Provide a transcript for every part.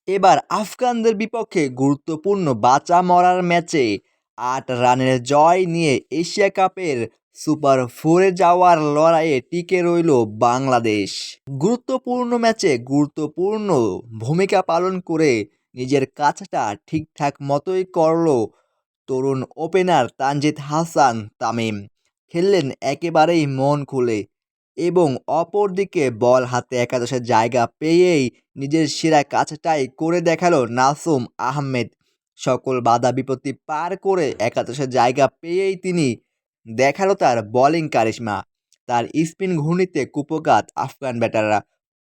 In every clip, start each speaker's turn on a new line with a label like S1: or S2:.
S1: এবার আফগানদের বিপক্ষে গুরুত্বপূর্ণ বাঁচা-মরার ম্যাচে ৮ রানের জয় নিয়ে এশিয়া কাপের সুপার ফোরে যাওয়ার লড়াইয়ে টিকে রইল বাংলাদেশ। গুরুত্বপূর্ণ ম্যাচে গুরুত্বপূর্ণ ভূমিকা পালন করে নিজের কাজটা ঠিকঠাক মতোই করল তরুণ ওপেনার তানজিদ হাসান তামিম। খেললেন একেবারেই মন খুলে এবং অপরদিকে বল হাতে একাদশের জায়গা পেয়েই নিজের সেরা কাজটাই করে দেখালো নাসুম আহমেদ। সকল বাধা বিপত্তি পার করে একাদশের জায়গা পেয়েই তিনি দেখালো তার বোলিং কারিশমা। তার স্পিন ঘূর্ণিতে কুপোকাত আফগান ব্যাটাররা।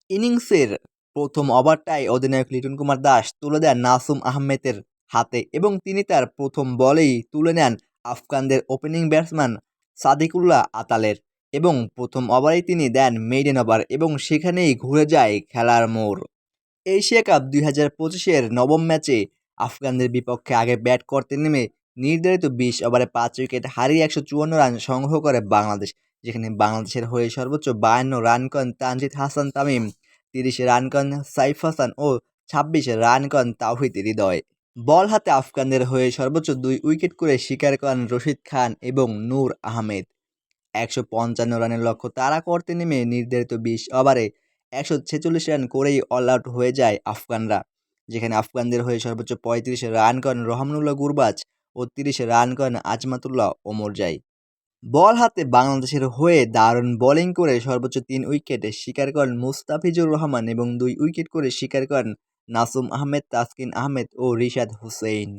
S1: ইনিংসের প্রথম ওভারটাই অধিনায়ক লিটন কুমার দাস তুলে দেন নাসুম আহমেদের হাতে এবং তিনি তার প্রথম বলেই তুলে নেন আফগানদের ওপেনিং ব্যাটসম্যান সাদিকুল্লাহ আতালের এবং প্রথম ওভারেই তিনি দেন মেইডেন ওভার এবং সেখানেই ঘুরে যায় খেলার মোড়। এশিয়া কাপ ২০২৫-এর নবম ম্যাচে আফগানদের বিপক্ষে আগে ব্যাট করতে নেমে নির্ধারিত ২০ ওভারে ৫ উইকেট হারিয়ে ১৫৪ রান সংগ্রহ করে বাংলাদেশ, যেখানে বাংলাদেশের হয়ে সর্বোচ্চ ৫২ রান করেন তানজিদ হাসান তামিম, ৩০ রান করেন সাইফ হাসান ও ২৬ রান করেন তাওহিদ হৃদয়। বল হাতে আফগানদের হয়ে সর্বোচ্চ ২ উইকেট করে শিকার করেন রশিদ খান এবং নূর আহমেদ। ১৫৫ রানের লক্ষ্য তাড়া করতে নেমে নির্ধারিত ২০ ওভারে ১৪৬ রান করেই অল আউট হয়ে যায় আফগানরা, যেখানে আফগানদের হয়ে সর্বোচ্চ ৩৫ রান করেন রহমানুল্লাহ গুরবাজ ও ৩০ রান করেন আজমাতুল্লাহ ওমরজাই। বল হাতে বাংলাদেশের হয়ে দারুণ বোলিং করে সর্বোচ্চ ৩ উইকেট শিকার করেন মুস্তাফিজুর রহমান এবং ২ উইকেট করে শিকার করেন নাসুম আহমেদ, তাসকিন আহমেদ ও রিশাদ হোসেইন।